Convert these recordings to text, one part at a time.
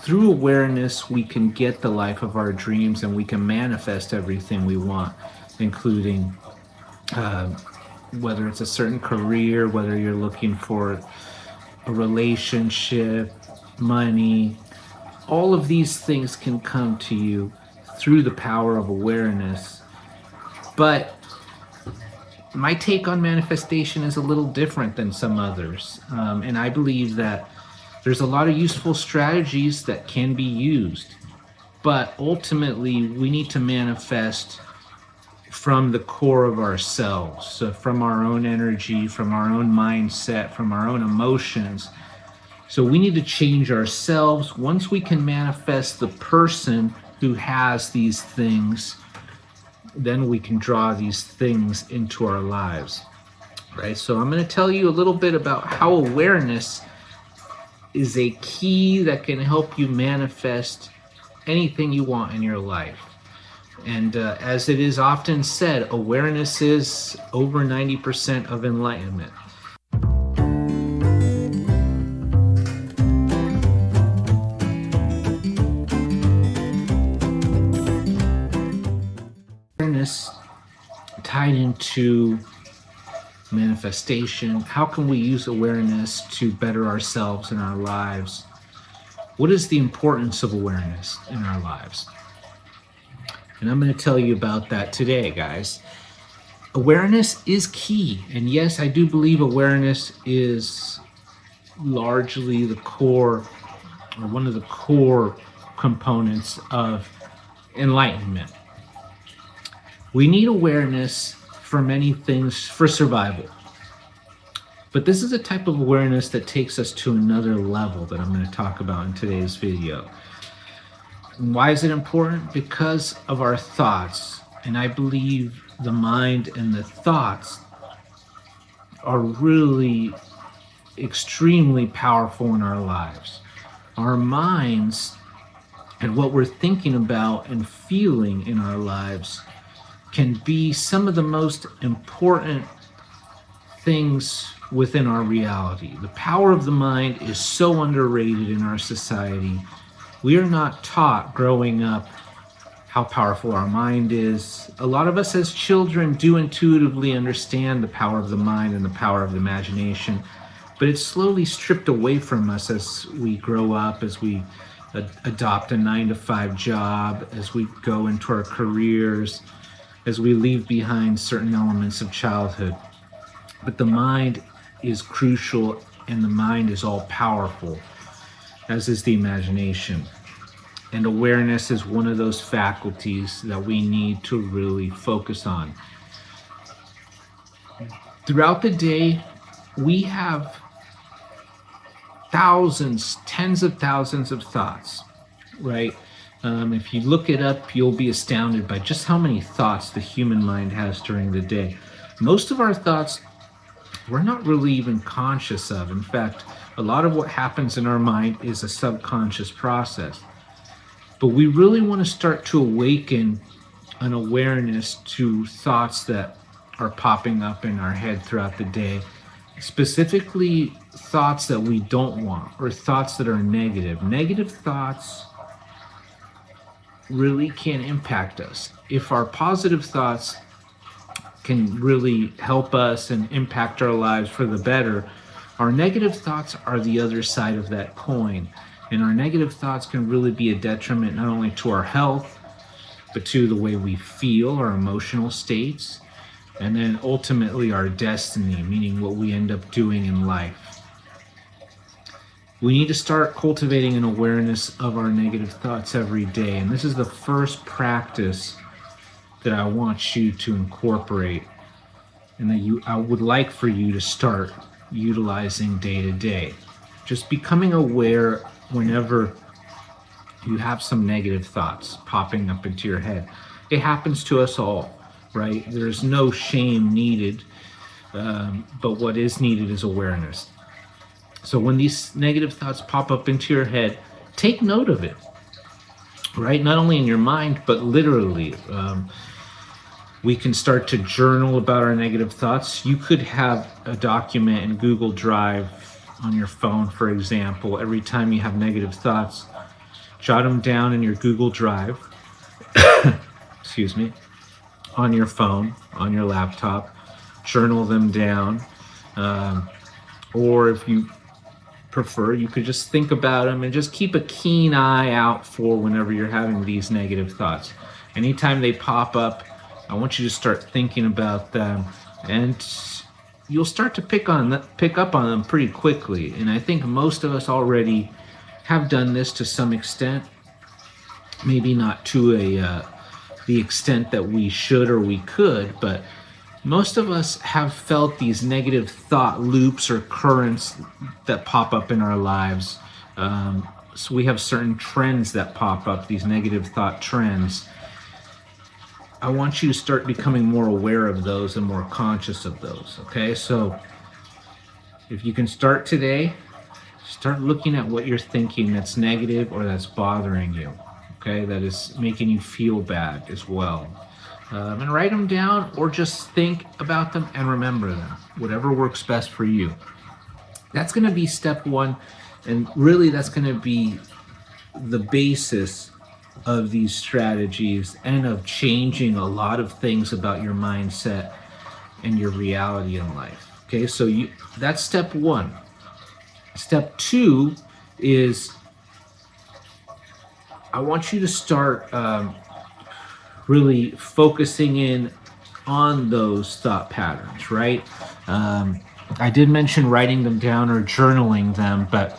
through awareness, we can get the life of our dreams and we can manifest everything we want, including uh, whether it's a certain career, whether you're looking for a relationship, money. All of these things can come to you through the power of awareness. But my take on manifestation is a little different than some others. And I believe that there's a lot of useful strategies that can be used. But ultimately, we need to manifest from the core of ourselves, so from our own energy, from our own mindset, from our own emotions. So we need to change ourselves. Once we can manifest the person who has these things, then we can draw these things into our lives, right? So I'm going to tell you a little bit about how awareness is a key that can help you manifest anything you want in your life. And as it is often said, awareness is over 90% of enlightenment. Awareness tied into manifestation. How can we use awareness to better ourselves in our lives? What is the importance of awareness in our lives? And I'm going to tell you about that today, guys. Awareness is key. And yes, I do believe awareness is largely the core, or one of the core components of enlightenment. We need awareness for many things for survival. But this is a type of awareness that takes us to another level that I'm going to talk about in today's video. And why is it important? Because of our thoughts. And I believe the mind and the thoughts are really extremely powerful in our lives. Our minds and what we're thinking about and feeling in our lives can be some of the most important things within our reality. The power of the mind is so underrated in our society. We are not taught growing up how powerful our mind is. A lot of us as children do intuitively understand the power of the mind and the power of the imagination, but it's slowly stripped away from us as we grow up, as we adopt a 9-to-5 job, as we go into our careers, as we leave behind certain elements of childhood. But the mind is crucial, and the mind is all powerful, as is the imagination. And awareness is one of those faculties that we need to really focus on. Throughout the day, we have thousands, tens of thousands of thoughts, right? If you look it up, you'll be astounded by just how many thoughts the human mind has during the day. Most of our thoughts we're not really even conscious of. In fact, a lot of what happens in our mind is a subconscious process. But we really want to start to awaken an awareness to thoughts that are popping up in our head throughout the day, specifically thoughts that we don't want or thoughts that are negative. Negative thoughts really can impact us. If our positive thoughts can really help us and impact our lives for the better, our negative thoughts are the other side of that coin. And our negative thoughts can really be a detriment not only to our health, but to the way we feel, our emotional states, and then ultimately our destiny, meaning what we end up doing in life. We need to start cultivating an awareness of our negative thoughts every day. And this is the first practice that I want you to incorporate and that I would like for you to start utilizing day to day. Just becoming aware whenever you have some negative thoughts popping up into your head. It happens to us all, right? There's no shame needed, but what is needed is awareness. So when these negative thoughts pop up into your head, take note of it, right? Not only in your mind, but literally. We can start to journal about our negative thoughts. You could have a document in Google Drive on your phone, for example. Every time you have negative thoughts, Jot them down in your Google Drive, excuse me, on your phone, on your laptop. Journal them down. Or if you prefer, you could just think about them and just keep a keen eye out for whenever you're having these negative thoughts. Anytime they pop up, I want you to start thinking about them, and you'll start to pick up on them pretty quickly. And I think most of us already have done this to some extent, maybe not to the extent that we should or we could, but most of us have felt these negative thought loops or currents that pop up in our lives. So we have certain trends that pop up, these negative thought trends. I want you to start becoming more aware of those and more conscious of those, okay? So if you can start today, start looking at what you're thinking that's negative or that's bothering you, okay? That is making you feel bad as well. And write them down, or just think about them and remember them, whatever works best for you. That's going to be step one, and really that's going to be the basis of these strategies and of changing a lot of things about your mindset and your reality in life. Okay, so that's step one. Step two is I want you to start really focusing in on those thought patterns, right? I did mention writing them down or journaling them, but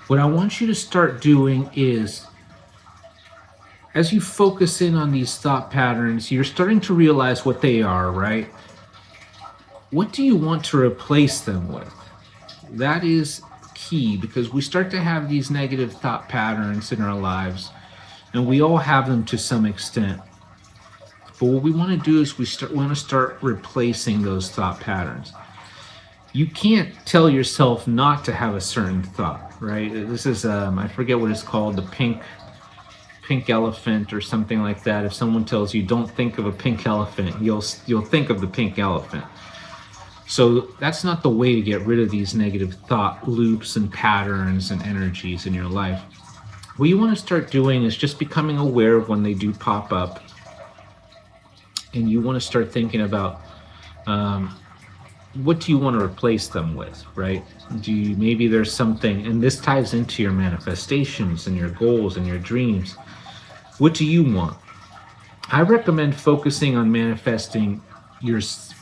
what I want you to start doing is, as you focus in on these thought patterns, you're starting to realize what they are, right? What do you want to replace them with? That is key, because we start to have these negative thought patterns in our lives, and we all have them to some extent. But what we want to do is we want to start replacing those thought patterns. You can't tell yourself not to have a certain thought, right? This is I forget what it's called, the pink elephant or something like that. If someone tells you don't think of a pink elephant, you'll think of the pink elephant. So that's not the way to get rid of these negative thought loops and patterns and energies in your life. What you want to start doing is just becoming aware of when they do pop up, and you want to start thinking about what do you want to replace them with, right? Maybe there's something, and this ties into your manifestations and your goals and your dreams. What do you want? I recommend focusing on manifesting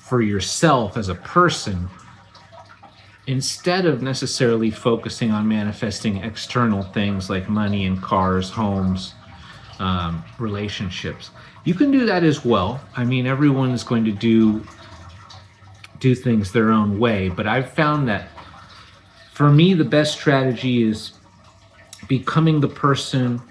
for yourself as a person, instead of necessarily focusing on manifesting external things like money and cars, homes, relationships. You can do that as well. I mean, everyone is going to do things their own way, but I've found that for me, the best strategy is becoming the person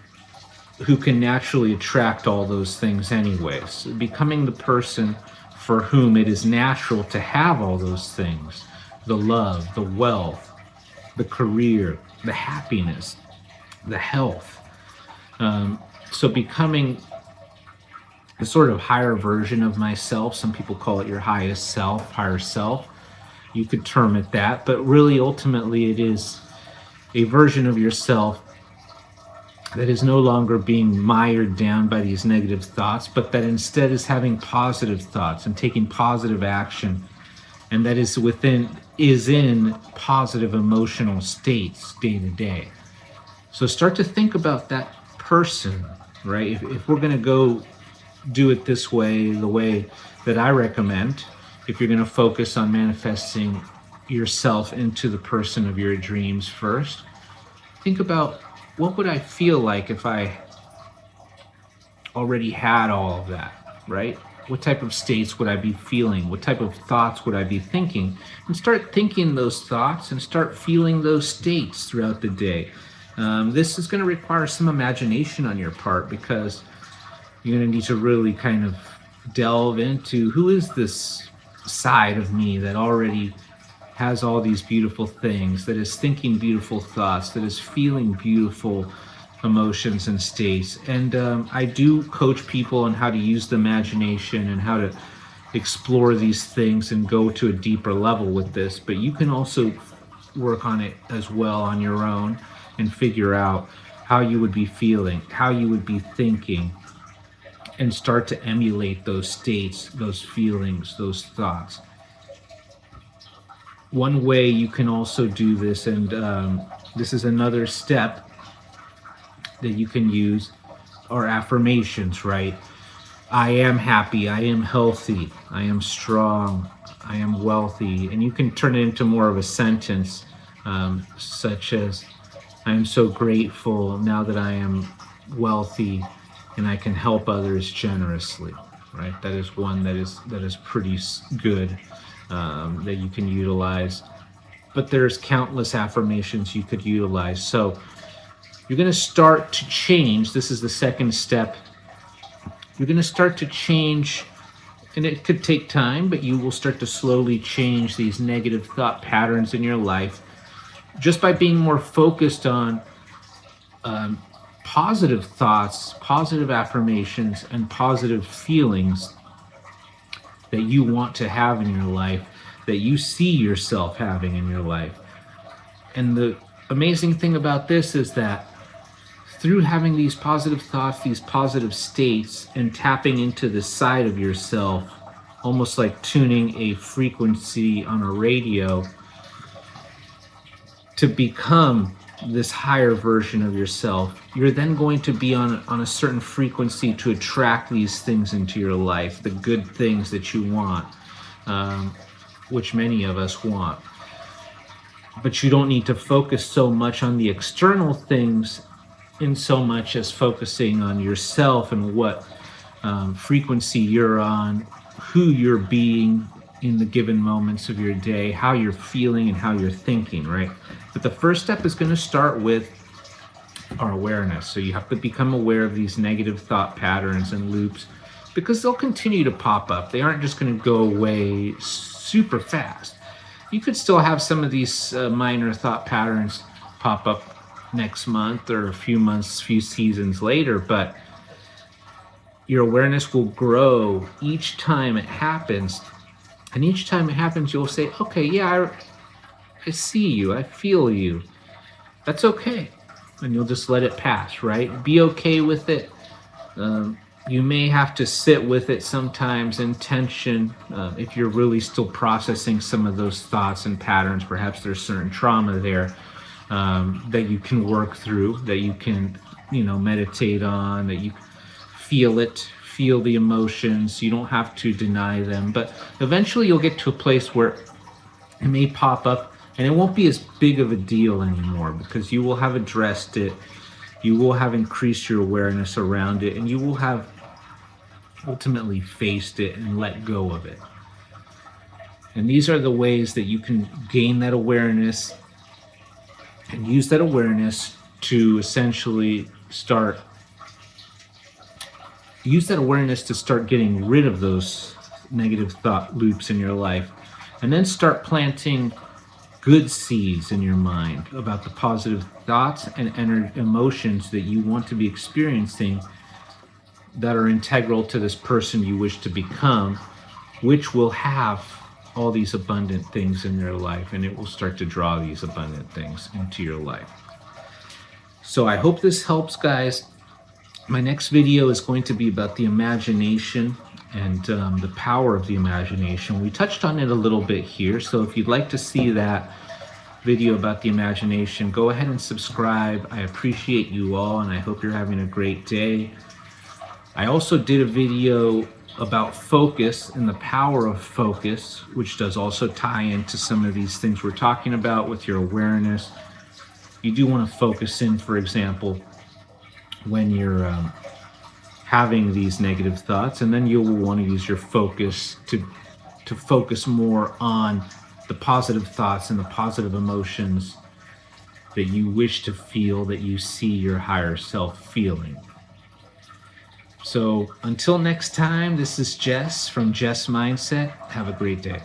who can naturally attract all those things anyways. Becoming the person for whom it is natural to have all those things. The love, the wealth, the career, the happiness, the health. So becoming a sort of higher version of myself. Some people call it your highest self, higher self. You could term it that, but really ultimately it is a version of yourself that is no longer being mired down by these negative thoughts, but that instead is having positive thoughts and taking positive action, and that is in positive emotional states day to day. So start to think about that person, right? If we're going to go do it this way, the way that I recommend, if you're going to focus on manifesting yourself into the person of your dreams first, think about, what would I feel like if I already had all of that, right? What type of states would I be feeling? What type of thoughts would I be thinking? And start thinking those thoughts and start feeling those states throughout the day. This is going to require some imagination on your part, because you're going to need to really kind of delve into, who is this side of me that already has all these beautiful things, that is thinking beautiful thoughts, that is feeling beautiful emotions and states. And I do coach people on how to use the imagination and how to explore these things and go to a deeper level with this. But you can also work on it as well on your own and figure out how you would be feeling, how you would be thinking, and start to emulate those states, those feelings, those thoughts. One way you can also do this, and this is another step that you can use, are affirmations, right? I am happy, I am healthy, I am strong, I am wealthy. And you can turn it into more of a sentence, such as, I am so grateful now that I am wealthy and I can help others generously, right? That is one that is pretty good, that you can utilize. But there's countless affirmations you could utilize. So you're going to start to change. This is the second step. You're going to start to change, and it could take time, but you will start to slowly change these negative thought patterns in your life just by being more focused on positive thoughts, positive affirmations, and positive feelings that you want to have in your life, that you see yourself having in your life. And the amazing thing about this is that through having these positive thoughts, these positive states, and tapping into the side of yourself, almost like tuning a frequency on a radio to become this higher version of yourself, you're then going to be on a certain frequency to attract these things into your life, the good things that you want, which many of us want. But you don't need to focus so much on the external things in so much as focusing on yourself and what frequency you're on, who you're being in the given moments of your day, how you're feeling and how you're thinking, right? But the first step is going to start with our awareness. So you have to become aware of these negative thought patterns and loops, because they'll continue to pop up. They aren't just going to go away super fast. You could still have some of these minor thought patterns pop up next month or a few months, few seasons later, but your awareness will grow each time it happens. And each time it happens, you'll say, okay, yeah, I see you, I feel you. That's okay. And you'll just let it pass, right? Be okay with it. You may have to sit with it sometimes in tension if you're really still processing some of those thoughts and patterns. Perhaps there's certain trauma there that you can work through, that you can, meditate on, that you feel it, feel the emotions. You don't have to deny them, but eventually you'll get to a place where it may pop up and it won't be as big of a deal anymore, because you will have addressed it, you will have increased your awareness around it, and you will have ultimately faced it and let go of it. And these are the ways that you can gain that awareness and use that awareness to essentially start getting rid of those negative thought loops in your life, and then start planting good seeds in your mind about the positive thoughts and emotions that you want to be experiencing, that are integral to this person you wish to become, which will have all these abundant things in their life, and it will start to draw these abundant things into your life. So I hope this helps, guys. My next video is going to be about the imagination and the power of the imagination. We touched on it a little bit here, so if you'd like to see that video about the imagination, go ahead and subscribe. I appreciate you all, and I hope you're having a great day. I also did a video about focus and the power of focus, which does also tie into some of these things we're talking about with your awareness. You do want to focus in, for example, when you're having these negative thoughts, and then you'll want to use your focus to focus more on the positive thoughts and the positive emotions that you wish to feel, that you see your higher self feeling. So until next time, this is Jess from Jess Mindset. Have a great day.